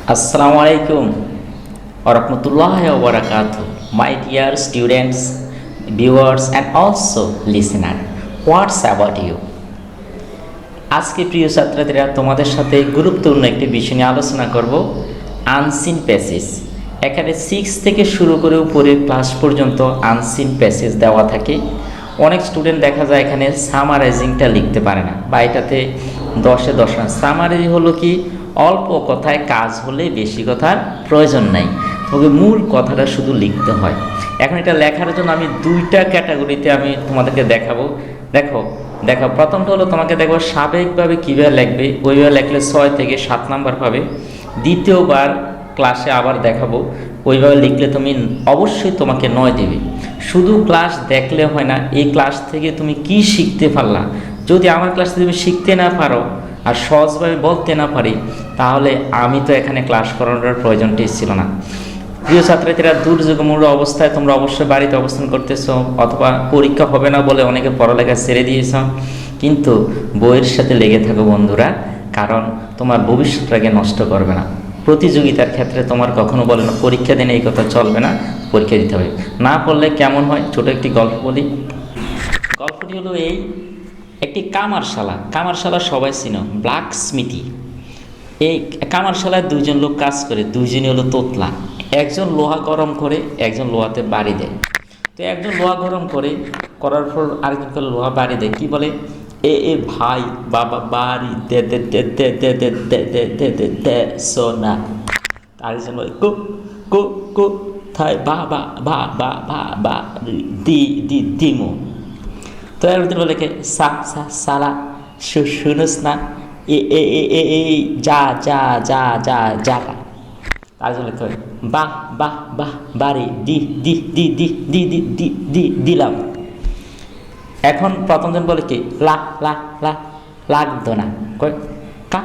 Assalamu alaikum warahmatullahi wabarakatuh. My dear students, viewers and also listener, what's about you? আজকে প্রিয় ছাত্রছাত্রীরা তোমাদের সাথে গুরুত্বপূর্ণ একটি বিষয় নিয়ে আলোচনা করব, আনসিন প্যাসেজ। এখানে 6 থেকে শুরু করে উপরে ক্লাস পর্যন্ত আনসিন প্যাসেজ দেওয়া থাকে। অনেক স্টুডেন্ট দেখা যায় এখানে সামারাইজিংটা লিখতে পারে না, বা এটাতে 10-এ 10 না। সামারাইজিং হলো কি, অল্প কথায় কাজ হলে বেশি কথার প্রয়োজন নাই, তবে মূল কথাটা শুধু লিখতে হয়। এখন এটা লেখার জন্য আমি 2টা ক্যাটাগরিতে আমি তোমাদেরকে দেখাবো। দেখো প্রথমটা হলো তোমাকে দেখো স্বাভাবিকভাবে কীভাবে লিখবে, ওইভাবে লিখলে 6 থেকে 7 নাম্বার পাবে। দ্বিতীয়বার ক্লাসে আবার দেখাবো, ওইভাবে লিখলে তুমি অবশ্যই তোমাকে 9 দেবে। শুধু ক্লাস দেখলে হয় না, এই ক্লাস থেকে তুমি কি শিখতে পারলা। যদি আমার ক্লাস থেকে তুমি শিখতে না পারো আর সহজভাবে বলতে না পারি, তাহলে আমি তো এখানে ক্লাস করানোর প্রয়োজনটাই ছিল না। প্রিয় ছাত্রছাত্রীরা, দুর্যোগমূল অবস্থায় তোমরা অবশ্যই বাড়িতে অবস্থান করতেছো, অথবা পরীক্ষা হবে না বলে অনেকে পড়ালেখা ছেড়ে দিয়েছ, কিন্তু বইয়ের সাথে লেগে থাকো বন্ধুরা, কারণ তোমার ভবিষ্যৎটাকে নষ্ট করবে না। প্রতিযোগিতার ক্ষেত্রে তোমার কখনো বলে না পরীক্ষা দিনে এই কথা চলবে না, পরীক্ষা দিতে হবে। না পড়লে কেমন হয়, ছোট একটি গল্প বলি। গল্পটি হলো এই, একটি কামারশালা সবাই চিনো, ব্ল্যাক স্মিথি। এই কামারশালায় 2জন লোক কাজ করে, 2জনই হলো তোতলা। একজন লোহা গরম করে, একজন লোহাতে বাড়ি দেয়। তো একজন লোহা গরম করার পর আরেকজনকে লোহা বাড়ি দেয়, কি বলে, এ ভাই বাবা বাড়ি দে দে দে দে দে দে দে দে দে দে দে সোনা। আরেকজন বলে কো কো কো থাই বাবা বা বা বা বা দি দি দিমো। তো একদিন বলে কে সা সা সালা শুনুস না, এ এ এ এ এ যা যা যা যা যা। তারপর লিখতে হবে বাহ বাহ বাহ বাড়ি দি দি দি দি দি দি দি দি দিলাম। এখন প্রথমজন বলে কি লা লা লা লাগতো না, কই কা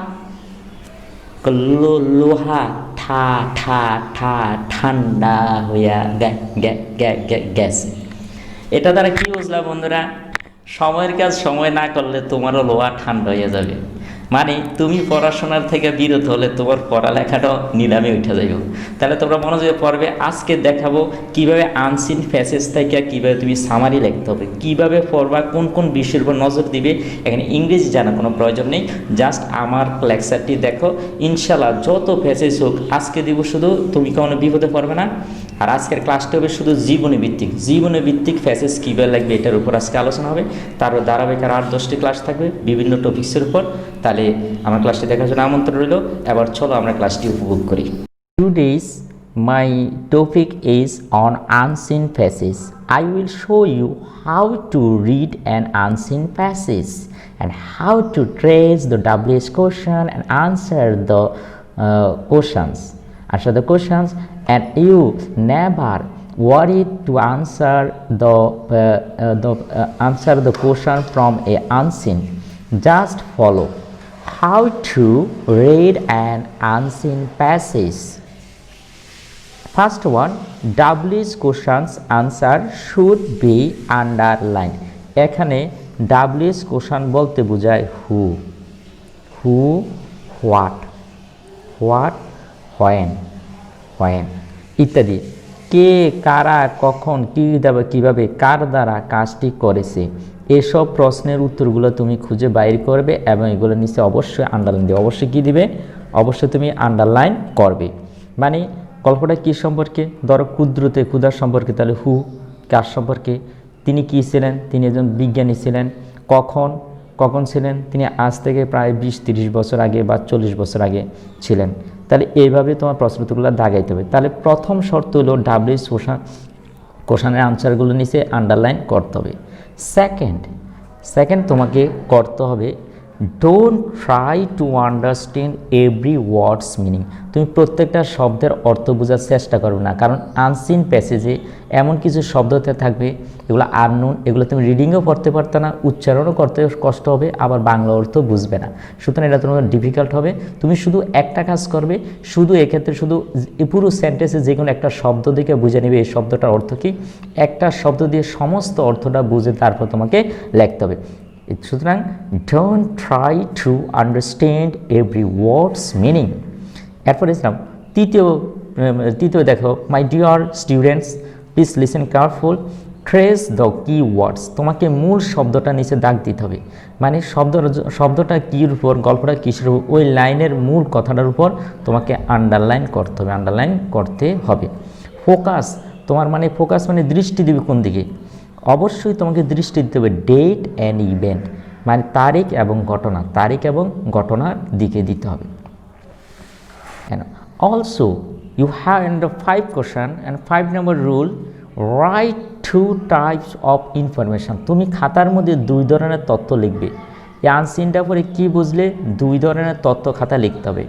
লোহা ঠা ঠা ঠা ঠান্ডা হইয়া গেছে। এটা দ্বারা কি বুঝলাম বন্ধুরা, সময়ের কাজ সময় না করলে তোমারও লোহা ঠান্ডা হয়ে যাবে। মানে তুমি পড়াশোনার থেকে বিরত হলে তোমার পড়ালেখাটাও নিলামে উঠে যাবে। তাহলে তোমরা মনোযোগে পড়বে। আজকে দেখাবো কিভাবে আনসিন প্যাসেজ থেকে কিভাবে তুমি সামারি লিখতে হবে, কিভাবে পড়বা, কোন কোন বিষয়ের উপর নজর দিবে। এখানে ইংরেজি জানার কোনো প্রয়োজন নেই, জাস্ট আমার লেকচারটি দেখো। ইনশাল্লাহ যত প্যাসেজ হোক আজকে দিব, শুধু তুমি কোনো বিপদে পড়বে না। আর আজকের ক্লাসটা হবে শুধু জীবনী ভিত্তিক প্যাসেজ কীভাবে লাগবে এটার উপর আজকে আলোচনা হবে। তারপর ধারাবাহিক আর 10টি ক্লাস থাকবে বিভিন্ন টপিক্সের উপর। তাহলে আমার ক্লাসটি দেখার জন্য আমন্ত্রণ রইল। এবার চলো আমরা ক্লাসটি উপভোগ করি। Today's my topic is on unseen passage. I will show you how to read an unseen passage and how to trace the WH question and answer the questions. And you never worry to answer the question from a unseen. Just follow how to read an unseen passage. First one, WH questions answer should be underlined. এখানে WH question বলতে বোঝায় who, what, when ইত্যাদি। কে, কারা, কখন, কিভাবে, কার দ্বারা কাজটি করেছে, এসব প্রশ্নের উত্তরগুলো তুমি খুঁজে বাইর করবে এবং এগুলো নিচে অবশ্যই আন্ডারলাইন দিবে। অবশ্যই কী দিবে, অবশ্যই তুমি আন্ডারলাইন করবে। মানে গল্পটা কী সম্পর্কে, ধরো ক্ষুধার সম্পর্কে, তাহলে হু কার সম্পর্কে, তিনি কী ছিলেন, তিনি একজন বিজ্ঞানী ছিলেন। কখন ছিলেন, তিনি আজ থেকে প্রায় 20-30 বছর আগে বা 40 বছর আগে ছিলেন। তাহলে এইভাবে তোমার প্রশ্নগুলো দাগাইতে হবে। তাহলে প্রথম শর্ত হলো WH কোশ্চেনের আনসারগুলো নিচে আন্ডারলাইন করতে হবে। সেকেন্ড তোমাকে করতে হবে don't try to understand every words meaning. তুমি প্রত্যেকটা শব্দের অর্থ বোঝার চেষ্টা করবে না, কারণ আনসিন প্যাসেজে এমন কিছু শব্দ থাকবে এগুলো আননোন, এগুলো তুমি রিডিংও পড়তে পারতো না, উচ্চারণও করতে কষ্ট হবে, আবার বাংলা অর্থ বুঝবে না। সুতরাং এটা তোমার ডিফিকাল্ট হবে। তুমি শুধু একটা কাজ করবে, শুধু এক্ষেত্রে শুধু পুরো সেন্টেন্সে যে কোনো একটা শব্দ দেখে বুঝে নেবে এই শব্দটার অর্থ কী। একটা শব্দ দিয়ে সমস্ত অর্থটা বুঝে তারপর তোমাকে লিখতে হবে। সুতরাং don't try to understand every words meaning. এরপর ইসলাম তৃতীয় দেখো, my dear students please listen careful, trace the কি ওয়ার্ডস। তোমাকে মূল শব্দটা নিচে দাগ দিতে হবে, মানে শব্দটা কির উপর, গল্পটা কিসের উপর, ওই লাইনের মূল কথাটার উপর তোমাকে আন্ডারলাইন করতে হবে। ফোকাস, তোমার মানে ফোকাস মানে দৃষ্টি দিবে কোন দিকে? অবশ্যই তোমাকে দৃষ্টি দিতে হবে ডেট অ্যান্ড ইভেন্ট, মানে তারিখ এবং ঘটনার দিকে দিতে হবে। And also you have in the 5 question and 5 number rule, write 2 types of information। তুমি খাতার মধ্যে 2 ধরনের তথ্য লিখবে। এই আনসিনটা পরে কি বুঝলে? 2 ধরনের তথ্য খাতা লিখতে হবে।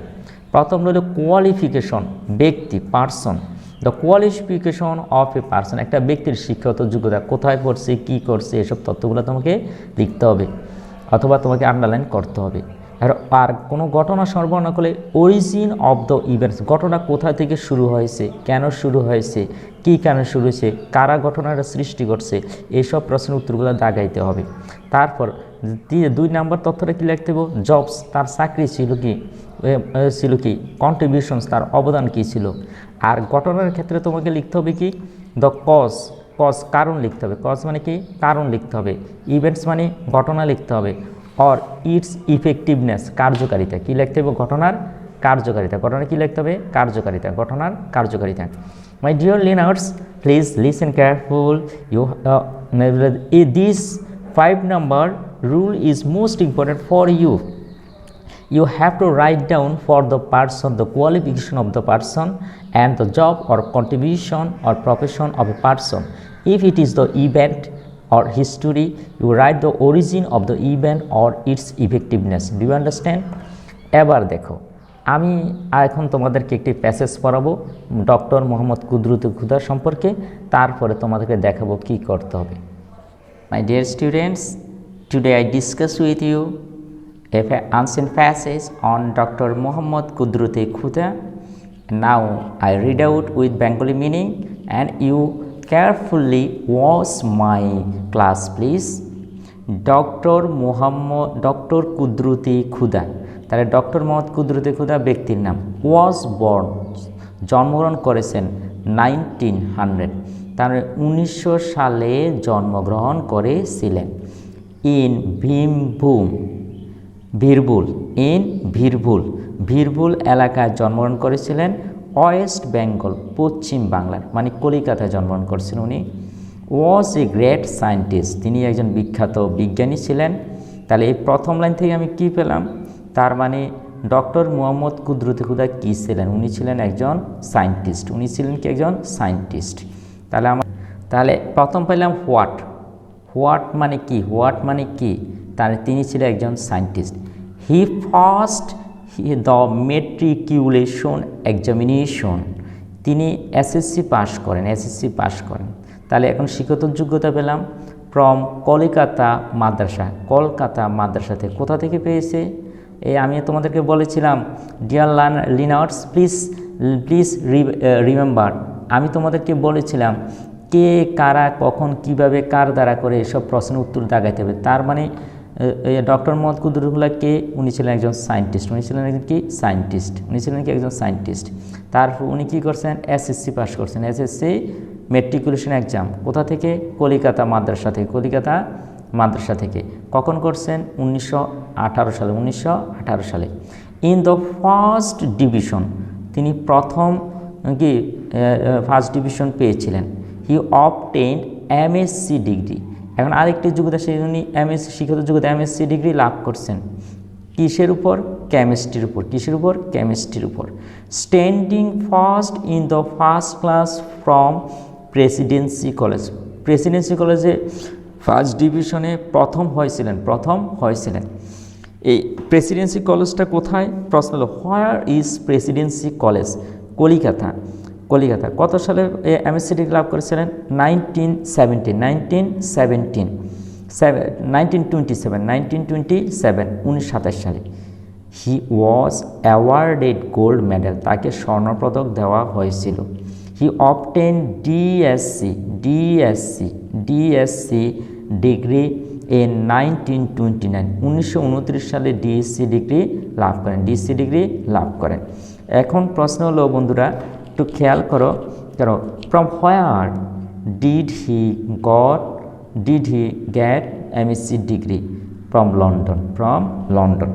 প্রথম হলো কোয়ালিফিকেশন, ব্যক্তি, person, the qualification of a person, একটা ব্যক্তির শিক্ষাগত যোগ্যতা, কোথায় পড়ছে, কি করছে, এসব তথ্যগুলো তোমাকে লিখতে হবে অথবা তোমাকে আন্ডারলাইন করতে হবে। আর কোনো ঘটনা সর্বর্ণনা করলে অরিজিন অফ দ্য ইভেন্টস, ঘটনা কোথা থেকে শুরু হয়েছে, কেন শুরু হয়েছে, কী কারণে শুরু হয়েছে, কারা ঘটনাটা সৃষ্টি করছে, এইসব প্রশ্নের উত্তরগুলো দাগাইতে হবে। তারপর 2 নম্বর তথ্যটা কী লিখতে হবে? জবস, তার চাকরি ছিল কি, কন্ট্রিবিউশনস, তার অবদান কী ছিল। আর ঘটনার ক্ষেত্রে তোমাকে লিখতে হবে কি? দ্য কজ, কারণ লিখতে হবে। কজ মানে কি? কারণ লিখতে হবে। ইভেন্টস মানে ঘটনা লিখতে হবে। অর ইটস ইফেক্টিভনেস, কার্যকারিতা, কী লিখতে হবে? ঘটনার কার্যকারিতা। ঘটনা কী লিখতে হবে? কার্যকারিতা, ঘটনার কার্যকারিতা। My dear learners please listen careful, this 5 number rule is most important for you. You have to write down for the person the qualification of the person and the job or contribution or profession of a person. If it is the event or history, you write the origin of the event or its effectiveness. Do you understand? এবার দেখো, আমি এখন তোমাদেরকে একটি passage পড়াবো doctor Mohammad কুদরতি খুদা সম্পর্কে, তারপরে তোমাদেরকে দেখাবো কি করতে হবে। My dear students, today I discuss with you an ancient passage on Dr. Muhammad Qudrat-e Khuda. Now I read out with Bengali meaning and you carefully watch my class please. Doctor কুদরতি খুদা, তাহলে doctor Mohammad কুদরতি খুদা ব্যক্তির নাম। Was born, জন্মগ্রহণ করেছেন 1900, তার 1900 সালে জন্মগ্রহণ করেছিলেন। ইন ভিরভুল এলাকায় জন্মগ্রহণ করেছিলেন। ওয়েস্ট বেঙ্গল, পশ্চিম বাংলার, মানে কলিকাতায় জন্মগ্রহণ করেছিলেন উনি। ওয়াজ এ গ্রেট সায়েন্টিস্ট, তিনি একজন বিখ্যাত বিজ্ঞানী ছিলেন। তাহলে এই প্রথম লাইন থেকে আমি কি পেলাম? তার মানে ডক্টর মুহাম্মদ কুদরতি খুদা কী ছিলেন? উনি ছিলেন একজন সায়েন্টিস্ট। উনি ছিলেন কি? একজন সায়েন্টিস্ট। তাহলে প্রথম পেলাম হোয়াট মানে কি? তাহলে তিনি ছিলেন একজন scientist. He first the matriculation examination, তিনি এসএসসি পাস করেন। তাহলে এখন শিক্ষাগত যোগ্যতা পেলাম ফ্রম কলকাতা মাদ্রাসা থেকে। কোথা থেকে পেয়েছে? আমি তোমাদেরকে বলেছিলাম ডিয়ার লিনার্স প্লিজ রিমেম্বার, আমি তোমাদেরকে বলেছিলাম কে, কারা, কখন, কিভাবে, কার দ্বারা করে এসব প্রশ্নের উত্তর দাগাইতে হবে। তার মানে ডক্টর মোহাম্মদ কুদরতুল্লাহ কে? উনি ছিলেন একজন সায়েন্টিস্ট। একজন সায়েন্টিস্ট। তারপর উনি কি করছেন? এসএসসি পাস করছেন। এসএসসি মেট্রিকুলেশন এক্সাম কোথা থেকে? কলিকাতা মাদ্রাসা থেকে। কখন করছেন? 1918 সালে। ইন দ্য ফার্স্ট ডিভিশন, তিনি প্রথম ফার্স্ট ডিভিশন পেয়েছিলেন। হি অবটেইনড এমএসসি ডিগ্রি। এখন আরেকটি যোগ্যতা, সেই উনি এমএসসি শিক্ষাগত যোগ্যতা এমএসসি ডিগ্রি লাভ করছেন। কিসের উপর? কেমিস্ট্রির উপর। Standing first in the first class from Presidency কলেজে ফার্স্ট ডিভিশনে প্রথম হয়েছিলেন। এই প্রেসিডেন্সি কলেজটা কোথায়? প্রশ্ন হলো where is Presidency college? Calcutta. কত সালে এমএসসি ডিগ্রি লাভ করেছিলেন? 1927 সালে। He was awarded gold medal, তাকে স্বর্ণপদক দেওয়া হয়েছিল। He obtain DSc degree in 1929 সালে ডিএসসি ডিগ্রি লাভ করেন। এখন প্রশ্ন হলো বন্ধুরা, একটু খেয়াল করো, from where did he get MSc degree? From London.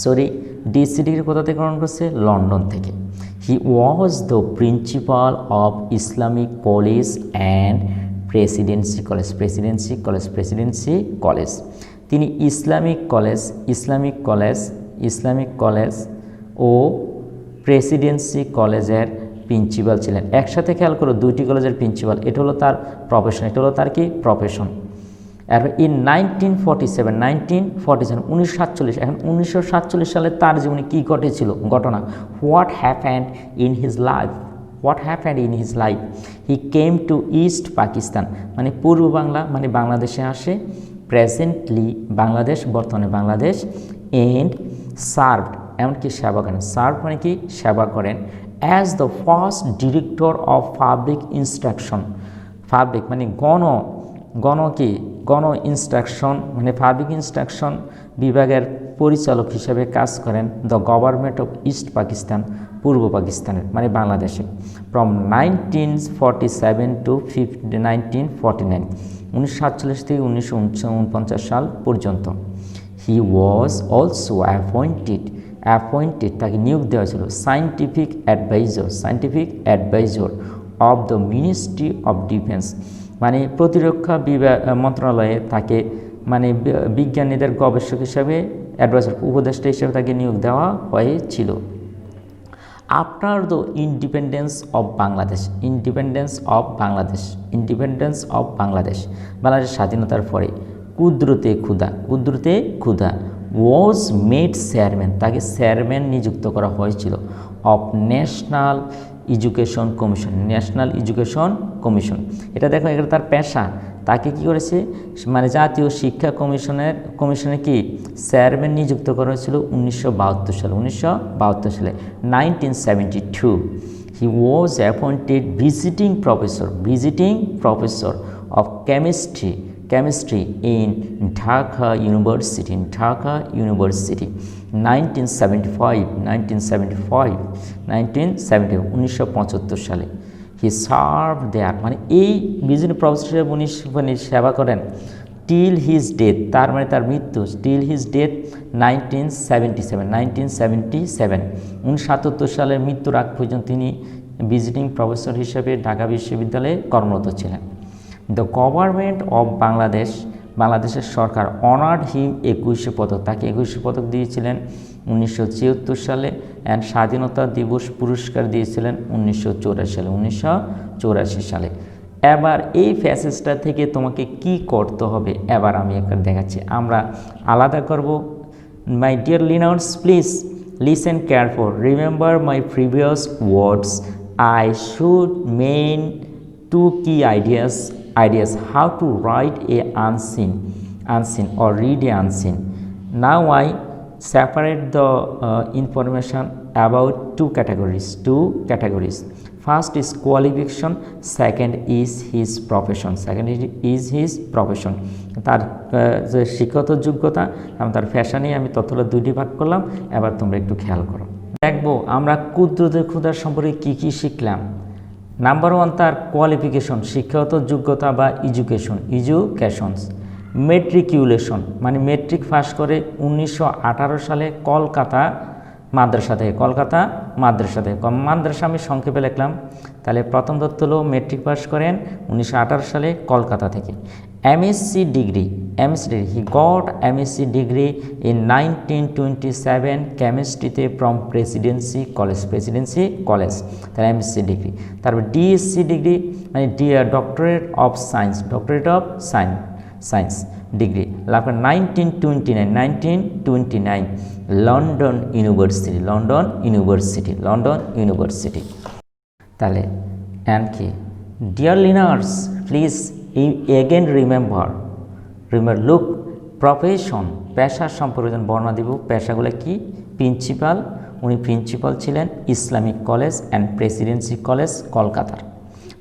Sorry, DSc degree কোথা থেকে গ্রহণ করছে? লন্ডন থেকে। He was the principal of Islamic college and Presidency college. তিনি ইসলামিক কলেজ ও প্রেসিডেন্সি কলেজের প্রিন্সিপাল ছিলেন। একসাথে খেয়াল করো, দুইটি কলেজের প্রিন্সিপাল, এটা হলো তার প্রফেশন, প্রফেশন। আর ইন 1947 এখন 1947 সালে তার জীবনে কী ঘটেছিল? ঘটনা, what happened in his life? He came to east Pakistan, মানে পূর্ব বাংলা, মানে বাংলাদেশে আসে। প্রেজেন্টলি বাংলাদেশ, বর্তমানে বাংলাদেশ। এন্ড সার্ভড, এমনকি সেবা করেন। সার্ভ মানে কি? সেবা করেন। As the first director of public instruction, মানে গণ ইনস্ট্রাকশন, মানে পাবলিক ইনস্ট্রাকশন বিভাগের পরিচালক হিসেবে কাজ করেন the government of east Pakistan, পূর্ব পাকিস্তানের, মানে বাংলাদেশে। ফ্রম 1947 টু 1949, 1947 থেকে 1949 সাল পর্যন্ত। হি ওয়াজ অলসো অ্যাপয়েন্টেড, তাকে নিয়োগ দেওয়া হয়েছিল scientific adviser of the ministry of defence, মানে প্রতিরক্ষা মন্ত্রণালয়ে তাকে, মানে বিজ্ঞানীদের গবেষক হিসাবে, অ্যাডভাইজার, উপদেষ্টা হিসেবে তাকে নিয়োগ দেওয়া হয়েছিল। After the independence of Bangladesh, Bangladesh স্বাধীনতার পরে, কুদরতে ক্ষুদা ওয়াজ মেড চেয়ারম্যান, তাকে চেয়ারম্যান নিযুক্ত করা হয়েছিল অফ ন্যাশনাল এডুকেশন কমিশন। এটা দেখো, এটা তার পেশা। তাকে কি করেছে? মানে জাতীয় শিক্ষা কমিশনে কি চেয়ারম্যান নিযুক্ত করা হয়েছিল 1972 সালে। 1972 he was appointed visiting professor of chemistry in Dhaka university. 1975 সালে হি সার্ভ দেয়ার, মানে এই ভিজিটিং প্রফেসর হিসেবে উনি সেবা করেন টিল হিজ ডেথ, তার মানে তার মৃত্যু, টিল হিজ ডেথ 1977 1977 সালের মৃত্যুর আগ পর্যন্ত তিনি ভিজিটিং প্রফেসর হিসেবে ঢাকা বিশ্ববিদ্যালয়ে কর্মরত ছিলেন। দ্য গভর্নমেন্ট অফ বাংলাদেশের সরকার অনার্ড হিম 21 পদক, তাকে 21 পদক দিয়েছিলেন 1974 সালে। অ্যান্ড স্বাধীনতা দিবস পুরস্কার দিয়েছিলেন 1984 সালে। এবার এই ফ্যাসেজটা থেকে তোমাকে কি করতে হবে, এবার আমি একটা দেখাচ্ছি, আমরা আলাদা করব। My dear learners, please listen careful, remember my previous words. I should main two key ideas how to write a unseen or read a unseen. Now I separate the information about two categories. First is qualification, second is his profession. তার যে শিক্ষাগত যোগ্যতা এবং তার ফ্যাশনে আমি তথ্যটা দুইটি ভাগ করলাম। এবার তোমরা একটু খেয়াল করো, দেখবো আমরা কুদরতে ক্ষুধার সম্পর্কে কি শিখলাম। নাম্বার 1, তার কোয়ালিফিকেশন, শিক্ষাগত যোগ্যতা বা এডুকেশনস। মেট্রিকুলেশন, মানে মেট্রিক পাস করে 1918 সালে কলকাতা মাদ্রাসা থেকে, মাদ্রাসা আমি সংক্ষেপে লিখলাম। তাহলে প্রথম তথ্য হলো মেট্রিক পাস করেন 1918 সালে কলকাতা থেকে। MSc degree, he got MSc degree in 1927 কেমিস্ট্রিতে ফ্রম প্রেসিডেন্সি কলেজ, তার এমএসসি ডিগ্রি। তারপর ডিএসসি ডিগ্রি, মানে ডক্টরেট অফ সায়েন্স ডিগ্রি লাভ করেন 1929 লন্ডন ইউনিভার্সিটি। তাহলে অ্যান্ড কি, dear learners, please again remember look profession, পেশার সম্পর্কে বর্ণনা দিব। পেশাগুলো কি? প্রিন্সিপাল, উনি প্রিন্সিপাল ছিলেন Islamic college and Presidency college কলকাতার,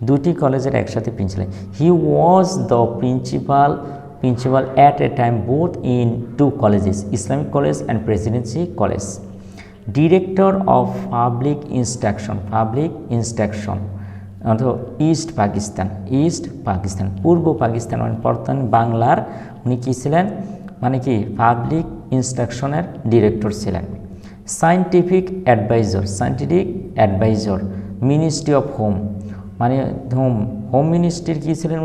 দুটি কলেজের একসাথে principal. He was the principal at a time both in two colleges, Islamic College and Presidency College. Director of public instruction অর্থাৎ ইস্ট পাকিস্তান, পূর্ব পাকিস্তান মানে বর্তমান বাংলার উনি কী ছিলেন, মানে কি পাবলিক ইনস্ট্রাকশনের ডিরেক্টর ছিলেন। Scientific adviser ministry of home, মানে হোম মিনিস্ট্রির কী ছিলেন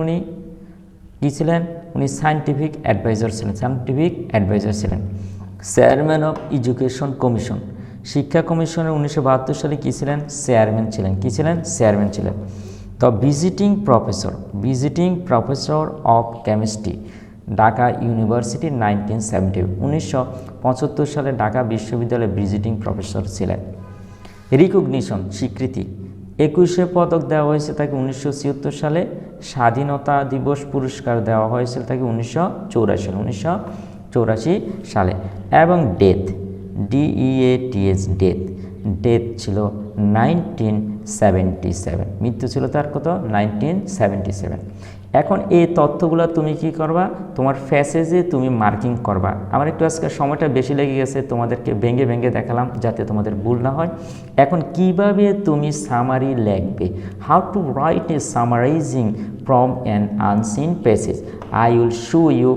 উনি সায়েন্টিফিক অ্যাডভাইজার ছিলেন। চেয়ারম্যান অফ এডুকেশন কমিশন, শিক্ষা কমিশনের 1972 সালে কী ছিলেন, চেয়ারম্যান ছিলেন। তো visiting professor of chemistry Dhaka university 1975 সালে ঢাকা বিশ্ববিদ্যালয়ে ভিজিটিং প্রফেসর ছিলেন। রিকগনিশন স্বীকৃতি, 21 পদক দেওয়া হয়েছে তাকে 1976 সালে, স্বাধীনতা দিবস পুরস্কার দেওয়া হয়েছিল তাকে 1984 সালে। এবং ডেথ ডেথ ছিল 1977, মৃত্যু ছিল তার কত 1977। এখন এই তথ্যগুলো তুমি কি করবা, তোমার প্যাসেজে তুমি মার্কিং করবা। আমার একটু আজকে সময়টা বেশি লেগে গেছে, তোমাদেরকে ভেঙে দেখালাম যাতে তোমাদের ভুল না হয়। এখন কিভাবে তুমি সামারি লিখবে, how to write a summarising from an unseen passage. I will show you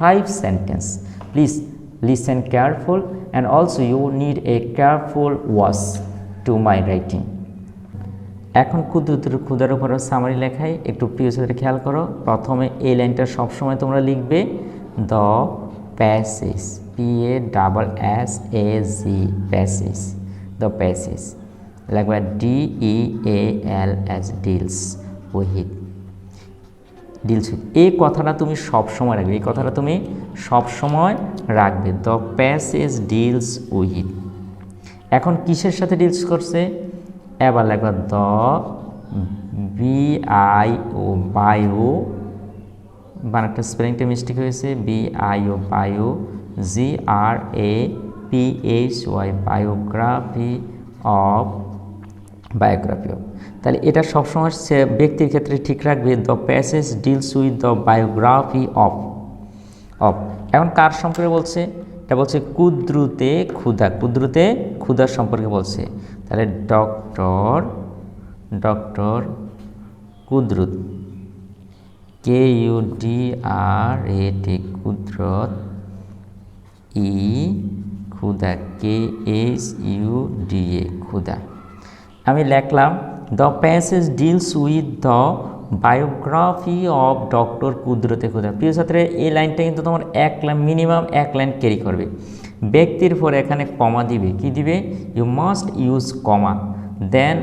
5 sentences. Please listen careful and also you need a careful watch to my writing. এখন ক্ষুদার উপর সামারি লেখাই একটু প্রিয় সাথে খেয়াল করো। প্রথমে এই লাইনটা সবসময় তোমরা লিখবে the passage, passage, the passage লিখবে DEALS, ডিলস উইথ, এই কথাটা তুমি সবসময় রাখবে, দ্য প্যাসেজ ডিলস উইথ। এখন কিসের সাথে ডিলস করছে, এবার লাগবে দ্য বায়ো, বানানটা স্পেলিংটা মিস্টেক হয়েছে, বায়ো GRAPHY, বায়োগ্রাফি অফ, তাহলে এটা সবসময় ব্যক্তির ক্ষেত্রে ঠিক রাখবে, the passage deals with the biography of. এখন কার সম্পর্কে বলছে, এটা বলছে কুদ্রুতে ক্ষুধা সম্পর্কে বলছে। তাহলে ডক্টর কুদরত, KUDRAT, কুদরত, ক্ষুধা, KSUDA, ক্ষুধা। আমি লিখলাম the passage deals with the biography of doctor Qudrate Khuda. প্রিয় ছাত্রে, এই লাইনটা কিন্তু তোমার মিনিমাম এক লাইন ক্যারি করবে। ব্যক্তির পরে এখানে কমা দিবে, কি দিবে, you must use comma, then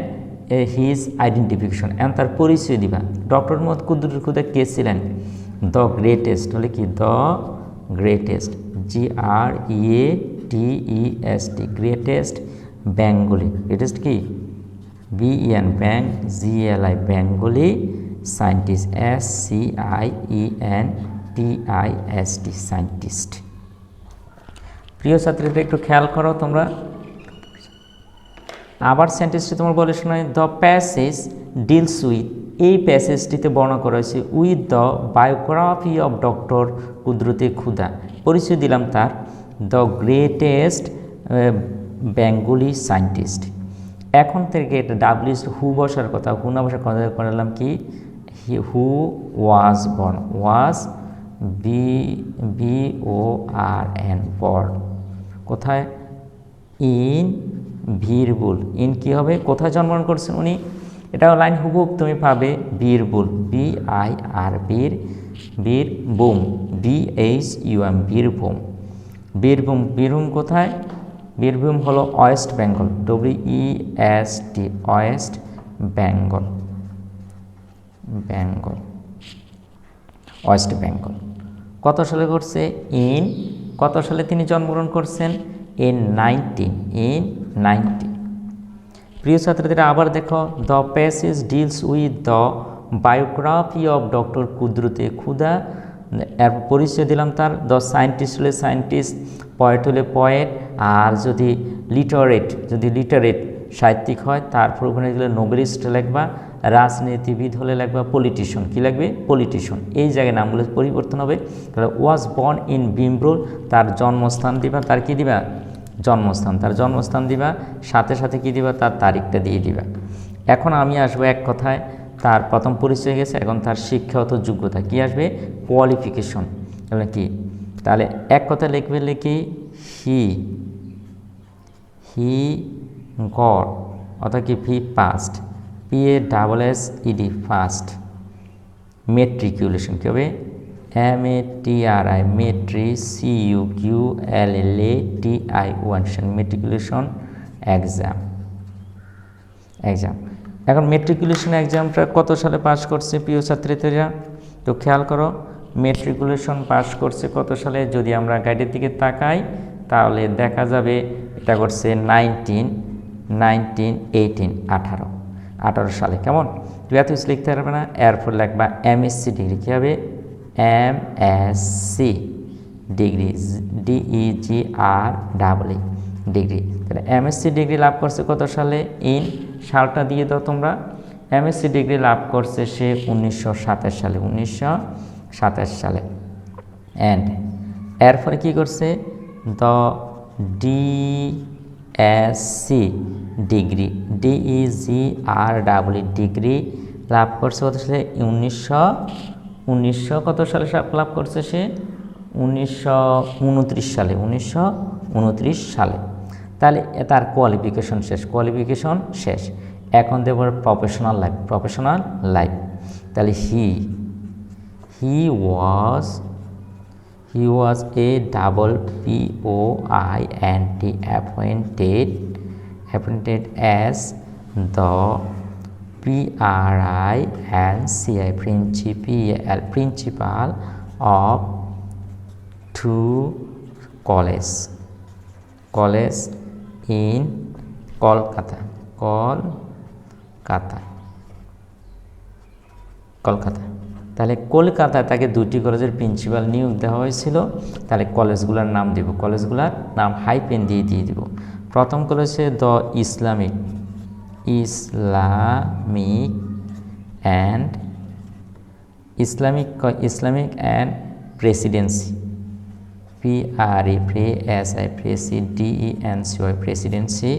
his identification, এবং তার পরিচয় দিবা। ডক্টর মোহাম্মদ কুদরতের ক্ষুধা কে ছিলেন, দ্য গ্রেটেস্ট, হলে কি the greatest, GREATEST, greatest Bengali, greatest কি BEN, GLI, Bengali scientist, SCIENTIST, scientist. প্রিয় ছাত্রীরা একটু খেয়াল করো তোমরা, আবার সেন্টেন্সটি তোমার বলে শোনায়, দ্য প্যাসেজ ডিলস উইথ, এই প্যাসেজটিতে বর্ণনা করা হয়েছে with the biography of doctor Qudrate Khuda, পরিচয় দিলাম তার, দ্য গ্রেটেস্ট বেঙ্গলি সায়েন্টিস্ট। এখন থেকে এটা হু বসার কথা, হু না বসার কথা করলাম কি, who was born, was BORN, born, কোথায়, ইন বীরবুল, ইন কি হবে, কোথায় জন্মগ্রহণ করছেন উনি, এটাও লাইন হুবহুব তুমি পাবে, বীরবুল, BIR, বীরভূম, BHUM, বীরভূম কোথায়, বীরভূম হলো West Bengal, WEST, West Bengal, West Bengal. কত সালে করছে, কত সালে তিনি জন্মগ্রহণ করছেন, in 1990। প্রিয় ছাত্রীরা আবার দেখো, the passage deals with the biography of doctor Qudrate Khuda, এর পরিচয় দিলাম তার, দ্য সায়েন্টিস্ট হলে সায়েন্টিস্ট, পয়েট হলে পয়েট, আর যদি লিটারেট সাহিত্যিক হয় তারপর ওখানে গেলে নোবেলিস্ট লিখবা, রাজনীতিবিদ হলে লিখবা পলিটিশিয়ান, কি লাগবে, পলিটিশিয়ান, এই জায়গায় নামগুলো পরিবর্তন হবে। তাহলে ওয়াজ বর্ন ইন ভীমরুল, তার জন্মস্থান দিবা, তার কি দিবা, জন্মস্থান, তার জন্মস্থান দিবা, সাথে সাথে কী দিবা, তার তারিখটা দিয়ে দিবা। এখন আমি আসবো এক কথায়, তার প্রথম পরিচয় গেছে, এখন তার শিক্ষাগত যোগ্যতা কি আসবে, কোয়ালিফিকেশন। তাহলে কি, তাহলে এক কথায় লিখবে, লিখি হি গট, অর্থাৎ কি V past, PASSED first matriculation, কী হবে MATRI matri CUQLLATION matriculation exam. এখন মেট্রিকুলেশন এক্সামটা কত সালে পাস করছে প্রিয় ছাত্রীরা? তো খেয়াল করো, মেট্রিকুলেশন পাস করছে কত সালে? যদি আমরা গাইডের দিকে তাকাই তাহলে দেখা যাবে এটা করছে 18 সালে। কেমন, তুই এত কিছু লিখতে পারবে না, এরপর লিখবা MSc ডিগ্রি, কী হবে MSc ডিগ্রি, DEGREE ডিগ্রি। তাহলে MSc ডিগ্রি লাভ করছে কত সালে? ইন সালটা দিয়ে দাও তোমরা। MSc ডিগ্রি লাভ করছে সে 1927 সালে, 1927 সালে। অ্যান্ড এরপরে কী করছে, the DSc degree, DEGREE degree লাভ করছে কত সালে? 1900 কত সালে লাভ করছে সে? 1929 সালে, 1929 সালে। তাহলে তার কোয়ালিফিকেশন শেষ। এখন দেব প্রফেশনাল লাইফ। তাহলে হি ওয়াজ a double POINT appointed as the principal of two college in Kolkata. তাহলে কলকাতায় তাকে 2টি কলেজের প্রিন্সিপাল নিয়োগ দেওয়া হয়েছিল। তাহলে কলেজগুলোর নাম দেব, কলেজগুলোর নাম হাইপেন দিয়ে দিব। প্রথম কলেজে the Islamic and Presidency, PRESIDENCY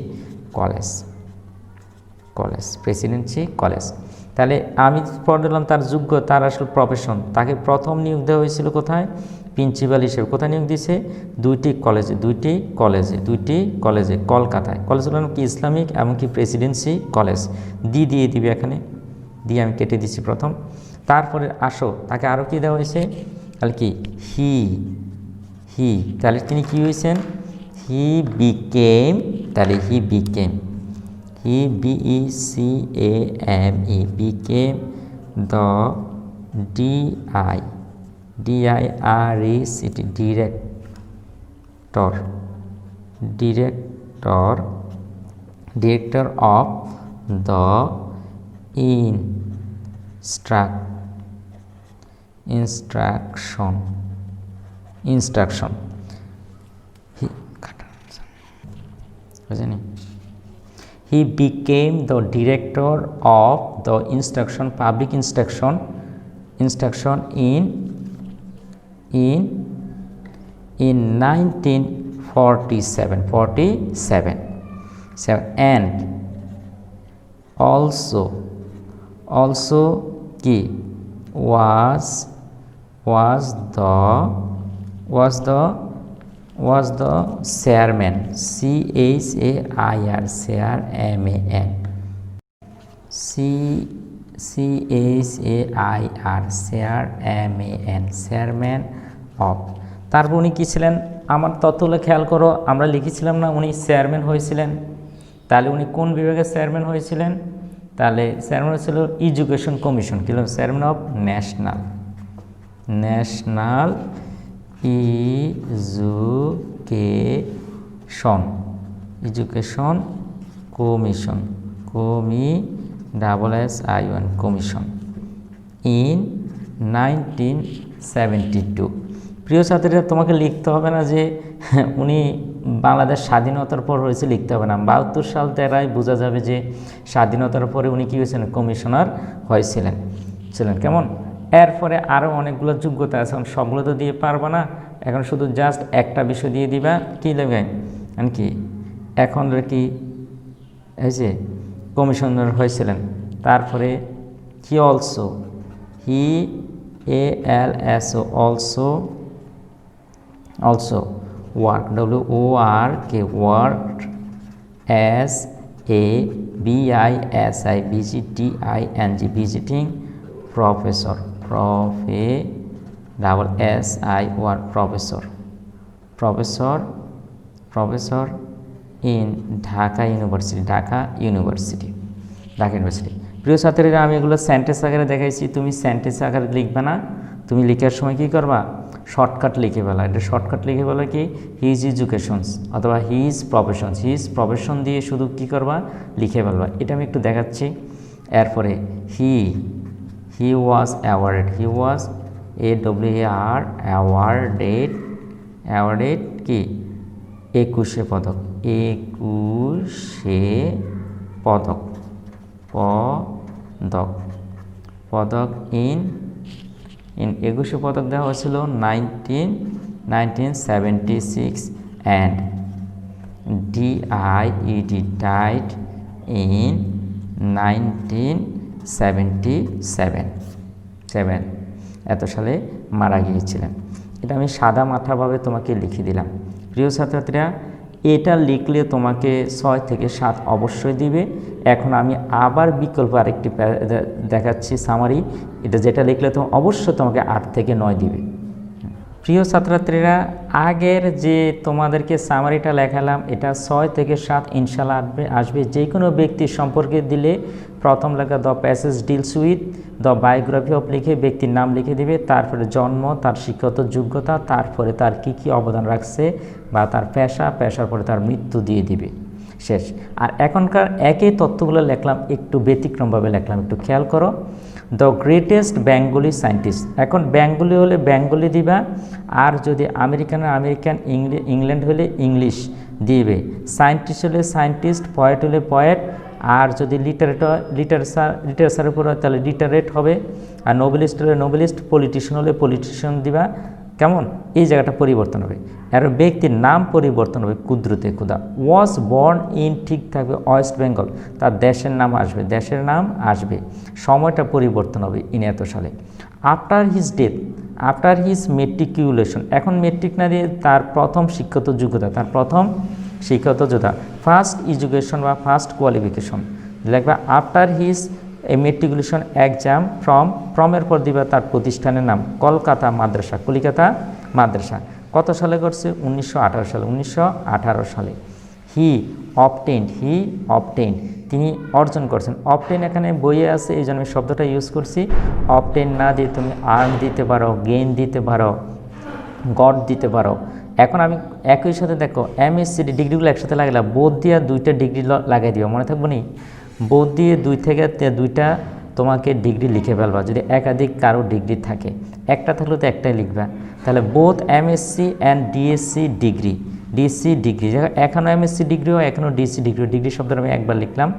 Presidency college. তাহলে আমি পড়লাম তার যোগ্যতা, তার আসল প্রফেশন। তাকে প্রথম নিয়োগ দেওয়া হয়েছিল কোথায়? প্রিন্সিপাল হিসেবে। কোথায় নিয়োগ দিয়েছে? 2টি কলেজে কলকাতায়। কলেজগুলোর নাম কি? ইসলামিক এবং কি প্রেসিডেন্সি কলেজ। দিয়ে দিবে এখানে, দিয়ে আমি কেটে দিচ্ছি প্রথম। তারপরে আসো, তাকে আরও কি দেওয়া হয়েছে? তাহলে কি হি তাহলে তিনি কি হয়েছেন? He became became the director of the instruction He became the director of the public instruction in 1947 and also he was the chairman, chairman of। তারপর উনি কী ছিলেন? আমার তথ্যগুলো খেয়াল করো, আমরা লিখেছিলাম না উনি চেয়ারম্যান হয়েছিলেন। তাহলে উনি কোন বিভাগের চেয়ারম্যান হয়েছিলেন? তাহলে চেয়ারম্যান হয়েছিল এডুকেশন কমিশন, কি হলো? Chairman of national education commission commission in 1972। প্রিয় ছাত্রীরা, তোমাকে লিখতে হবে না যে উনি বাংলাদেশ স্বাধীনতার পর হয়েছে, লিখতে হবে না। 72 সাল দ্বারাই বোঝা যাবে যে স্বাধীনতার পরে উনি কী হয়েছিলেন? কমিশনার হয়েছিলেন। কেমন? এরপরে আরও অনেকগুলো যোগ্যতা আছে, সবগুলো তো দিয়ে পারবো না। এখন শুধু জাস্ট একটা বিষয় দিয়ে দিবা, কী দেবে? কি এখন কি এই যে কমিশনার হয়েছিলেন। তারপরে he also, he ALSO also work, WORK work as a VISITING visiting professor, work professor in Dhaka university. প্রিয় ছাত্রীরা, আমি এগুলো সেন্টেন্স আকারে দেখাইছি, তুমি সেন্টেন্স আকারে লিখবে না, তুমি লিখার সময় কি করবা, শর্টকাট লিখে ফেলা। এটা শর্টকাট লিখে ফেলা কি, হিজ এডুকেশনস অথবা হিজ প্রফেশন দিয়ে শুধু কি করবা, লিখে ফেলবা। এটা আমি একটু দেখাচ্ছি। এরপরে হি ওয়াজ অ্যাওয়ার্ডেড, অ্যাওয়ার্ডেড কি 21 পদক, পদক ইন 21 পদক দেওয়া হয়েছিল 1976 অ্যান্ড died in 1977 এত সালে মারা গিয়েছিলেন। এটা আমি সাদা মাথাভাবে তোমাকে লিখে দিলাম। প্রিয় ছাত্রছাত্রীরা, এটা লিখলে তোমাকে 6 থেকে 7 অবশ্যই দিবে। এখন আমি আবার বিকল্প আরেকটি দেখাচ্ছি সামারি, এটা যেটা লিখলে তো অবশ্যই তোমাকে 8 থেকে 9 দিবে। প্রিয় ছাত্রছাত্রীরা, আগের যে তোমাদেরকে সামারিটা লেখালাম এটা 6 থেকে 7 ইনশাল্লাহ আসবে। যে কোনো ব্যক্তি সম্পর্কে দিলে প্রথম লেখা the passage deals with the biography of লিখে ব্যক্তির নাম লিখে দিবে, তারপরে জন্ম, তার শিক্ষাগত যোগ্যতা, তারপরে তার কি অবদান রাখছে বা তার পেশার পরে তার মৃত্যু দিয়ে দিবে, শেষ। আর এখনকার একই তথ্যগুলো লিখলাম, একটু ব্যতিক্রমভাবে লিখলাম, একটু খেয়াল করো। দ্য গ্রেটেস্ট বেঙ্গলি সায়েন্টিস্ট, এখন বেঙ্গলি হলে বেঙ্গলি দিবা, আর যদি আমেরিকান ইংল্যান্ড হলে ইংলিশ দিবে, সায়েন্টিস্ট হলে সায়েন্টিস্ট, পয়েট হলে পয়েট, আর যদি লিটারেচারের উপর তাহলে লিটারেট হবে, আর নোবেলিস্ট হলে নোবেলিস্ট, পলিটিশিয়ান হলে পলিটিশিয়ান দিবা। কেমন, এই জায়গাটা পরিবর্তন হবে। আর ব্যক্তির নাম পরিবর্তন হবে কুদরতে খুদা। ওয়াজ বর্ন ইন, ঠিক থাকবে ওয়েস্ট বেঙ্গল, তার দেশের নাম আসবে, সময়টা পরিবর্তন হবে ইন এত সালে। After his death, after his matriculation, এখন মেট্রিক না দিয়ে তার প্রথম শিক্ষাগত যোগ্যতা, ফার্স্ট এডুকেশন বা ফার্স্ট কোয়ালিফিকেশন লিখবা। আফটার হিজ মেট্রিকুলেশন এক্সাম ফ্রমের পর দিবা তার প্রতিষ্ঠানের নাম, কলকাতা মাদ্রাসা। কত সালে করছে, 1918 সালে। হি অবটেইনড, তিনি অর্জন করছেন। অবটেইন এখানে বইয়ে আছে, এই জন্য আমি শব্দটা ইউজ করছি। অবটেইন না দিয়ে তুমি আর্ন দিতে পারো, গেইন দিতে পারো, গড দিতে পারো। এখন আমি একই সাথে দেখো MSc ডিগ্রিগুলো একসাথে লাগালাম, বোধ দিয়ে 2টা ডিগ্রি লাগাই দিও, মনে থাকবো নি, বোধ দিয়ে 2 থেকে 2টা তোমাকে ডিগ্রি লিখে ফেলবা। যদি একাধিক কারো ডিগ্রি থাকে, একটা থাকলে তো একটাই লিখবা। তাহলে both MSc and DSc degree, এখনও MSc ডিগ্রিও এখনও DSc ডিগ্রি শব্দটা আমি একবার লিখলাম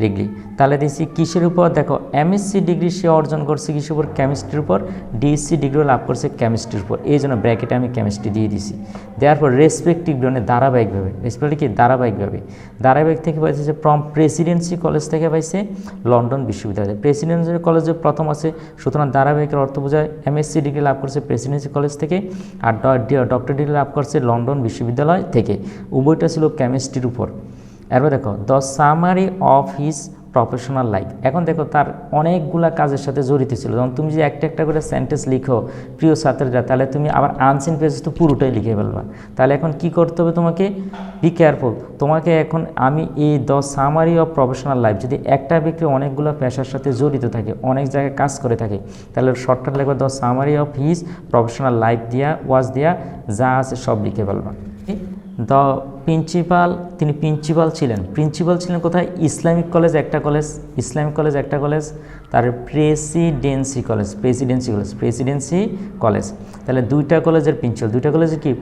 ডিগ্রি। তাহলে দিয়েছি কিসের উপর, দেখো MSc ডিগ্রি সে অর্জন করছে কিসের উপর, কেমিস্ট্রির উপর, DSc ডিগ্রিও লাভ করছে কেমিস্ট্রির উপর, এই জন্য ব্র্যাকেটে আমি কেমিস্ট্রি দিয়ে দিছি। দেওয়ার পর রেসপেক্টিভ মানে ধারাবাহিকভাবে, ধারাবাহিক থেকে পাইছে যে ফ্রম প্রেসিডেন্সি কলেজ থেকে পাইছে লন্ডন বিশ্ববিদ্যালয়। প্রেসিডেন্সি কলেজে প্রথম আছে, সুতরাং ধারাবাহিকের অর্থ বোঝায় MSc ডিগ্রি লাভ করছে প্রেসিডেন্সি কলেজ থেকে, আর ডক্টর ডিগ্রি লাভ করছে লন্ডন বিশ্ববিদ্যালয় থেকে। উভয়টা ছিল কেমিস্ট্রির উপর। এরপর দেখো the summary of his professional life, এখন দেখো তার অনেকগুলা কাজের সাথে জড়িত ছিল। যখন তুমি যে একটা করে সেন্টেন্স লিখো প্রিয় ছাত্রীরা, তাহলে তুমি আবার আনসিন পেজে তো পুরোটাই লিখে ফেলবা। তাহলে এখন কি করতে হবে তোমাকে, বি কেয়ারফুল। তোমাকে এখন আমি এই the summary of professional life, যদি একটা ব্যক্তি অনেকগুলো পেশার সাথে জড়িত থাকে, অনেক জায়গায় কাজ করে থাকে, তাহলে শর্টকাট লিখবা the summary of his professional life দিয়া, ওয়াজ দিয়া, যা আছে সব লিখে ফেলবা। দ্য প্রিন্সিপাল, তিনি প্রিন্সিপাল ছিলেন কোথায়, ইসলামিক কলেজ একটা কলেজ, তার প্রেসিডেন্সি কলেজ। তাহলে 2টা কলেজের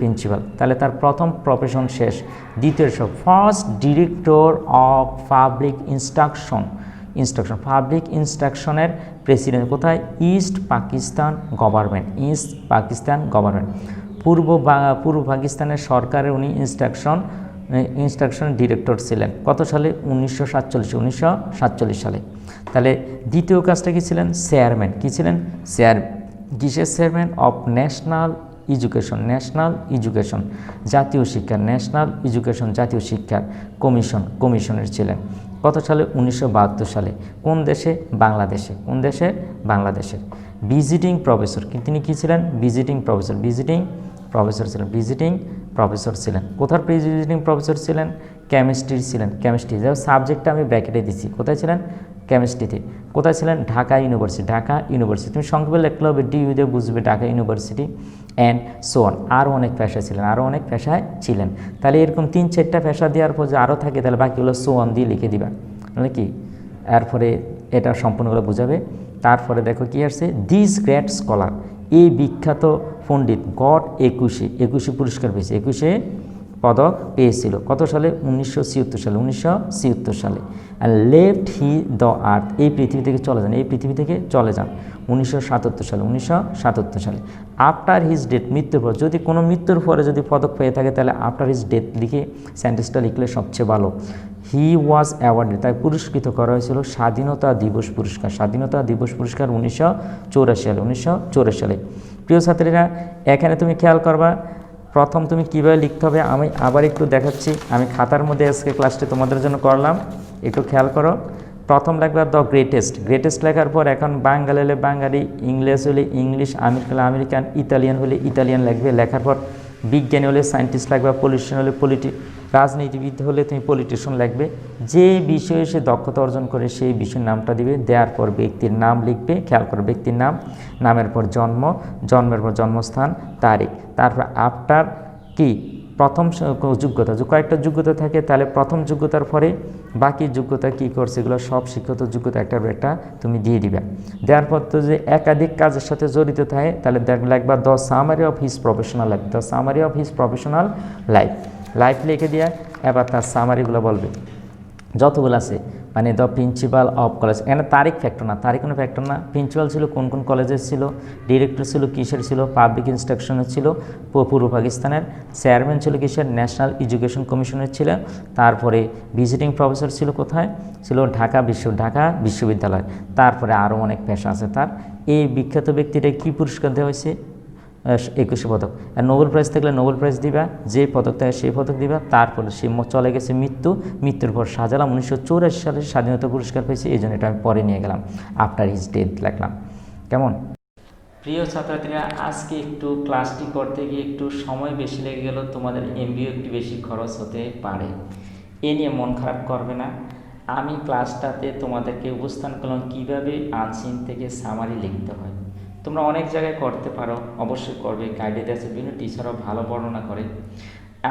প্রিন্সিপাল, তাহলে তার প্রথম প্রফেশন শেষ। দ্বিতীয় সব ফার্স্ট ডিরেক্টর অফ পাবলিক ইনস্ট্রাকশনের প্রেসিডেন্ট কোথায়, ইস্ট পাকিস্তান গভর্নমেন্ট। পূর্ব পাকিস্তানের সরকারের উনি ইনস্ট্রাকশন ইনস্ট্রাকশন ডিরেক্টর ছিলেন কত সালে 1947 সালে। তাহলে দ্বিতীয় কাজটা কি ছিলেন চেয়ারম্যান, কি ছিলেন কিসের চেয়ারম্যান অফ ন্যাশনাল এডুকেশন জাতীয় শিক্ষা জাতীয় শিক্ষার কমিশনের ছিলেন কত সালে 1972 সালে। কোন দেশে? বাংলাদেশে। কোন দেশে? বাংলাদেশের। ভিজিটিং প্রফেসর, তিনি কি ছিলেন? ভিজিটিং প্রফেসর ছিলেন। কোথার ভিজিটিং প্রফেসর ছিলেন? কেমিস্ট্রি ছিলেন। যার সাবজেক্টটা আমি ব্র্যাকেটে দিচ্ছি, কোথায় ছিলেন? কেমিস্ট্রিতে। কোথায় ছিলেন? ঢাকা ইউনিভার্সিটি। তুমি সংক্ষেপে লিখলে হবে DU দিয়ে বুঝবে Dhaka university and so on. আরও অনেক পেশায় ছিলেন। তাহলে এরকম 3-4টা পেশা দেওয়ার পর যে আরও থাকে তাহলে বাকিগুলো সো অন দিয়ে লিখে দিবা, মানে কি এরপরে এটা সম্পূর্ণগুলো বোঝাবে। তারপরে দেখো কি আসছে, দিস গ্রেট স্কলার, এই বিখ্যাত পণ্ডিত গড 21 পুরস্কার পেয়েছে, 21 পদক পেয়েছিল কত সালে? 1976 সালে। And left he the earth, এই পৃথিবী থেকে চলে যান 1977 সালে। আফটার হিজ ডেথ, মৃত্যুর পর, যদি কোনো মৃত্যুর পরে যদি পদক পেয়ে থাকে তাহলে আফটার হিজ ডেথ লিখে সেন্টেন্সটা লিখলে সবচেয়ে ভালো। হি ওয়াজ অ্যাওয়ার্ডেড, তাই পুরস্কৃত করা হয়েছিল স্বাধীনতা দিবস পুরস্কার 1984 সালে। প্রিয় ছাত্রীরা, এখানে তুমি খেয়াল করবা প্রথম তুমি কীভাবে লিখতে হবে আমি আবার একটু দেখাচ্ছি। আমি খাতার মধ্যে আজকে ক্লাসটি তোমাদের জন্য করলাম, একটু খেয়াল করো। প্রথম লাগবে দ্য গ্রেটেস্ট লেখার পর এখন বাঙালি হলে বাঙালি, ইংলিশ হলে ইংলিশ, আমেরিকান হলে আমেরিকান, ইতালিয়ান হলে ইতালিয়ান লাগবে। লেখার পর বিজ্ঞানী হলে সায়েন্টিস্ট লাগবে, পলিটিশিয়ান হলে রাজনীতিবিদ হলে তুমি পলিটিশিয়ান লাগবে। যে বিষয়ে সে দক্ষতা অর্জন করে সেই বিষয়ের নামটা দিবে, দেওয়ার পর ব্যক্তির নাম লিখবে। খেয়াল করো, ব্যক্তির নামের পর জন্মের পর জন্মস্থান, তারিখ। তারপর আফটার কি প্রথম যোগ্যতা, যে কয়েকটা যোগ্যতা থাকে তাহলে প্রথম যোগ্যতার পরে বাকি যোগ্যতা কী করছে এগুলো সব শিক্ষিত যোগ্যতা একটা তুমি দিয়ে দিবে। দেওয়ার পর তো যে একাধিক কাজের সাথে জড়িত থাকে তাহলে লাগবা the summary of his professional life লিখে দিয়ে এবার তার সামারিগুলো বলবে যতগুলো আছে, মানে দ্য প্রিন্সিপাল অফ কলেজ। এখানে তারিখ কোনো ফ্যাক্টর না। প্রিন্সিপাল ছিল কোন কলেজের ছিল, ডিরেক্টর ছিল কিসের ছিল, পাবলিক ইনস্ট্রাকশনের ছিল পূর্ব পাকিস্তানের, চেয়ারম্যান ছিল কিসের, ন্যাশনাল এডুকেশন কমিশনের ছিল। তারপরে ভিজিটিং প্রফেসর ছিল কোথায়, ছিল ঢাকা বিশ্ববিদ্যালয়। তারপরে আরও অনেক পেশা আছে তার। এই বিখ্যাত ব্যক্তিটা কি পুরস্কার দেওয়া হয়েছে? 21 পদক। আর নোবেল প্রাইজ থাকলে নোবেল প্রাইজ দিবা, যে পদক থাকে সেই পদক দিবা। তারপরে সে চলে গেছে মৃত্যুর পর শাহজালাল 1984 সালে স্বাধীনতা পুরস্কার পেয়েছে, এই জন্য এটা আমি পরে নিয়ে গেলাম, আফটার হিজ ডেথ লিখলাম। কেমন? প্রিয় ছাত্রছাত্রীরা, আজকে একটু ক্লাসটি করতে গিয়ে একটু সময় বেশি লেগে গেল, তোমাদের এমবিও একটু বেশি খরচ হতে পারে, এ নিয়ে মন খারাপ করবে না। আমি ক্লাসটাতে তোমাদেরকে উপস্থান করলাম কীভাবে আনসিন থেকে সামারি লিখতে হয়। তোমরা অনেক জায়গায় করতে পারো, অবশ্যই করবে, গাইডে আছে, বিভিন্ন টিচারও ভালো বর্ণনা করে।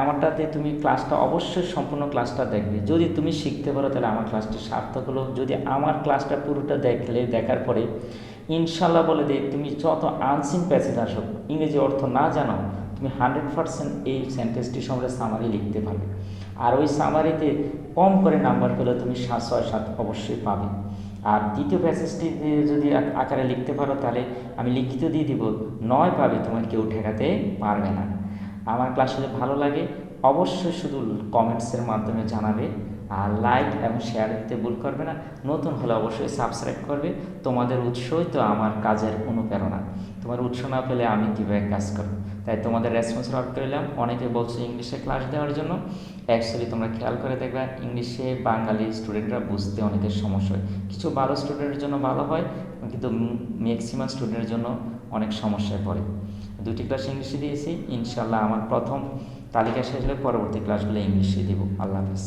আমারটাতে তুমি ক্লাসটা অবশ্যই সম্পূর্ণ ক্লাসটা দেখবে। যদি তুমি শিখতে পারো তাহলে আমার ক্লাসটি সার্থক হলো। যদি আমার ক্লাসটা পুরোটা দেখার পরে ইনশাল্লাহ বলে দিই, তুমি যত আনসিন প্যাসেজ আসো, ইংরেজি অর্থ না জানো, তুমি 100% এই সেন্টেন্সটি সম্বন্ধে সামারি লিখতে পারবে। আর ওই সামারিতে কম করে নাম্বার পেলে তুমি 7/7 অবশ্যই পাবে। আর দ্বিতীয় প্যাসেজটি যদি আকারে লিখতে পারো তাহলে আমি লিখিত দিয়ে দিব, 9 পাবে, তোমার কেউ ঠেকাতে পারবে না। আমার ক্লাস যদি ভালো লাগে অবশ্যই শুধু কমেন্টসের মাধ্যমে জানাবে, আর লাইক এবং শেয়ার দিতে ভুল করবে না। নতুন হলে অবশ্যই সাবস্ক্রাইব করবে। তোমাদের উৎসই তো আমার কাজের অনুপ্রেরণা। তোমার উৎস না পেলে আমি কীভাবে কাজ করব? তাই তোমাদের রেসপন্স আউট করলাম। অনেকে বলছে ইংলিশে ক্লাস দেওয়ার জন্য, অ্যাকচুয়ালি তোমরা খেয়াল করে দেখবে ইংলিশে বাঙালি স্টুডেন্টরা বুঝতে অনেকের সমস্যা হয়। কিছু ভালো স্টুডেন্টের জন্য ভালো হয়, কিন্তু ম্যাক্সিমাম স্টুডেন্টের জন্য অনেক সমস্যায় পড়ে। 2টি ক্লাস ইংলিশে দিয়েছি, ইনশাল্লাহ আমার প্রথম তালিকা শেষ হলে পরবর্তী ক্লাসগুলো ইংলিশে দেব। আল্লাহ হাফেজ।